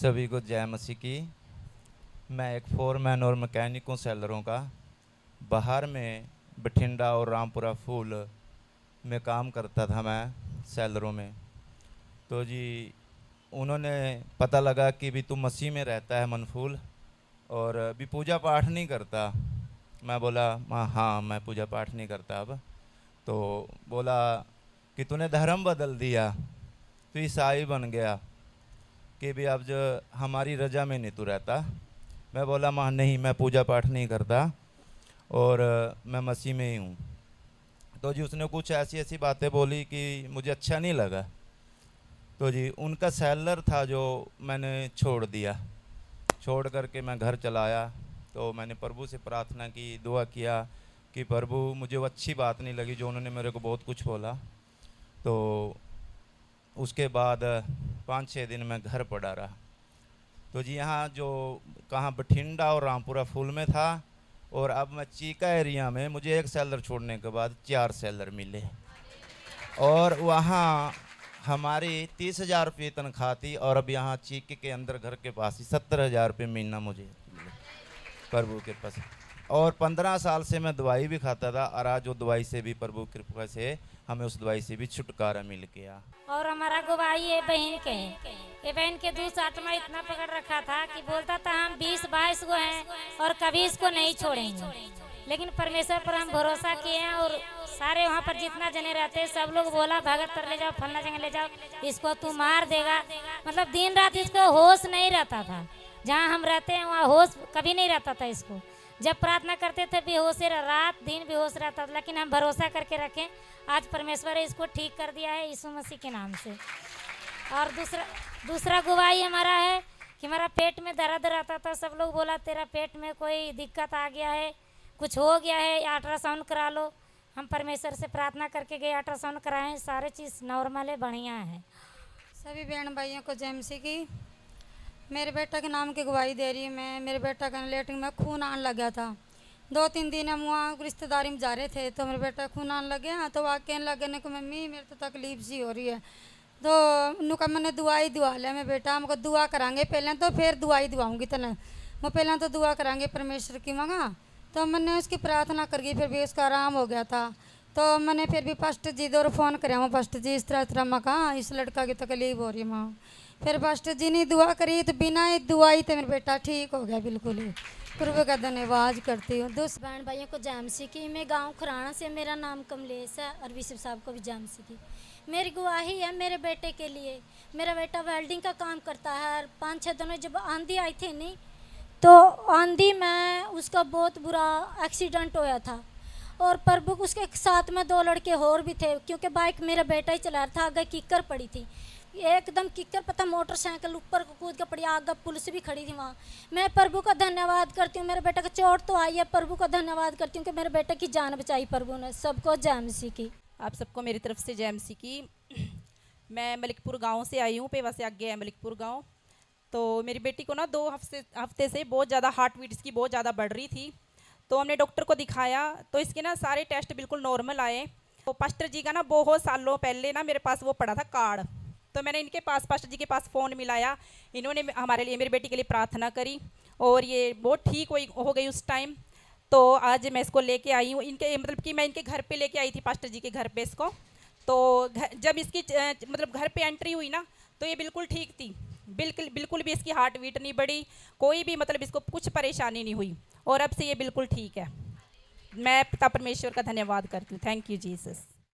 सभी को जय मसीह की। मैं एक फोरमैन और मैकेनिकों सेलरों का बाहर में बठिंडा और रामपुरा फूल में काम करता था मैं सेलरों में। तो जी उन्होंने पता लगा कि भी तू मसीह में रहता है मनफूल और भी पूजा पाठ नहीं करता। मैं बोला हाँ मैं पूजा पाठ नहीं करता अब। तो बोला कि तूने धर्म बदल दिया, तू ईसाई बन गया कि भी अब जो हमारी रजा में नहीं तू रहता। मैं बोला माँ नहीं, मैं पूजा पाठ नहीं करता और मैं मसीह में ही हूँ। तो जी उसने कुछ ऐसी ऐसी बातें बोली कि मुझे अच्छा नहीं लगा। तो जी उनका सेलर था जो मैंने छोड़ दिया, छोड़ करके मैं घर चला आया। तो मैंने प्रभु से प्रार्थना की, दुआ किया कि प्रभु मुझे वो अच्छी बात नहीं लगी जो उन्होंने मेरे को बहुत कुछ बोला। तो उसके बाद 5-6 दिन मैं घर पड़ा रहा। तो जी यहाँ जो कहाँ बठिंडा और रामपुरा फूल में था और अब मैं चीका एरिया में, मुझे एक सेलर छोड़ने के बाद 4 सेलर मिले और वहाँ हमारी 30,000 रुपये तनख्वाह थी और अब यहाँ चीके के अंदर घर के पास ही 70,000 रुपये महीना मुझे मिले प्रभु के पास। और 15 साल से मैं दवाई भी खाता था और आज वो दवाई से भी प्रभु की कृपा से हमें उस दवाई से भी छुटकारा मिल गया। और हमारा गवाही ये बहन के है। ये बहन के दूध आत्मा इतना पकड़ रखा था कि बोलता था हम 20-22 को हैं और कभी इसको नहीं छोड़ेंगे। लेकिन परमेश्वर पर हम भरोसा किए हैं और सारे वहाँ पर जितना जने रहते सब लोग बोला भगत पर ले जाओ, फलना जगह ले जाओ, इसको तू मार देगा। मतलब दिन रात इसको होश नहीं रहता था। जहाँ हम रहते हैं वहाँ होश कभी नहीं रहता था इसको। जब प्रार्थना करते थे बेहोश रात दिन बेहोश रहता था, लेकिन हम भरोसा करके रखें। आज परमेश्वर ने इसको ठीक कर दिया है यीशु मसीह के नाम से। और दूसरा गवाही हमारा है कि हमारा पेट में दर्द रहता था। सब लोग बोला तेरा पेट में कोई दिक्कत आ गया है, कुछ हो गया है, अल्ट्रासाउंड करा लो। हम परमेश्वर से प्रार्थना करके गए, अल्ट्रासाउंड कराएं, सारे चीज़ नॉर्मल है, बढ़िया है। सभी बहन भाइयों को जय मसीह की। मेरे बेटा के नाम की गवाही दे रही हूँ मैं। मेरे बेटा का लेटरिन में खून आने लग गया था। 2-3 दिन हम वहाँ रिश्तेदारी में जा रहे थे तो मेरे बेटा खून आने लग गया। तो वहाँ कहने लगे ने को मम्मी मेरे तो तकलीफ सी हो रही है। तो उनका मैंने दवाई दुआ लिया। मैं बेटा हमको दुआ करांगे पहले तो फिर दवाई दुआऊँगी तना। मैं पहले तो दुआ करांगे परमेश्वर की मांगा। तो मैंने उसकी प्रार्थना कर गई, फिर भी उसका आराम हो गया था। तो मैंने फिर भी पास्टर जी दो फ़ोन कराया हूँ, पास्टर जी इस तरह माँ कहा इस लड़का की तकलीफ हो रही है माँ। फिर पास्टर जी ने दुआ करी तो बिना दुआई तो मेरा बेटा ठीक हो गया बिल्कुल ही। प्रभु का धन्यवाद करती हूँ। बहन भाइयों को जय मसीह की। मैं गांव खुराना से, मेरा नाम कमलेश है और विशव साहब को भी जय मसीह की। मेरी गवाही है मेरे बेटे के लिए। मेरा बेटा वेल्डिंग का काम करता है। 5-6 दिनों जब आंधी आई थी नहीं, तो आंधी में उसका बहुत बुरा एक्सीडेंट होया था। और प्रभु उसके साथ में 2 लड़के और भी थे, क्योंकि बाइक मेरा बेटा ही चला रहा था। आगे किक्कर पड़ी थी, एकदम किक्कर पता मोटरसाइकिल ऊपर को कूद के पड़ी। आगे पुलिस भी खड़ी थी वहाँ। मैं प्रभु का धन्यवाद करती हूँ। मेरे बेटे का चोट तो आई है, प्रभु का धन्यवाद करती हूँ कि मेरे बेटे की जान बचाई प्रभु ने। सबको जय मसीह की। आप सबको मेरी तरफ से जय मसीह की। मैं मलिकपुर गांव से आई हूँ, पेवा से आगे है मलिकपुर गांव। तो मेरी बेटी को ना 2 हफ्ते से बहुत ज़्यादा हार्ट बीट इसकी बहुत ज़्यादा बढ़ रही थी। तो हमने डॉक्टर को दिखाया तो इसके ना सारे टेस्ट बिल्कुल नॉर्मल आए। तो पास्टर जी का ना बहुत सालों पहले ना मेरे पास वो पड़ा था कार्ड। तो मैंने इनके पास पास्टर जी के पास फ़ोन मिलाया। इन्होंने हमारे लिए, मेरी बेटी के लिए प्रार्थना करी और ये बहुत ठीक हो गई उस टाइम। तो आज मैं इसको लेके आई हूँ इनके, मतलब कि मैं इनके घर पे लेके आई थी, पास्टर जी के घर पे इसको। तो जब इसकी मतलब घर पे एंट्री हुई ना तो ये बिल्कुल ठीक थी। बिल्कुल भी इसकी हार्ट बीट नहीं बढ़ी, कोई भी मतलब इसको कुछ परेशानी नहीं हुई और अब से ये बिल्कुल ठीक है। मैं पिता परमेश्वर का धन्यवाद करती हूँ। Thank you Jesus.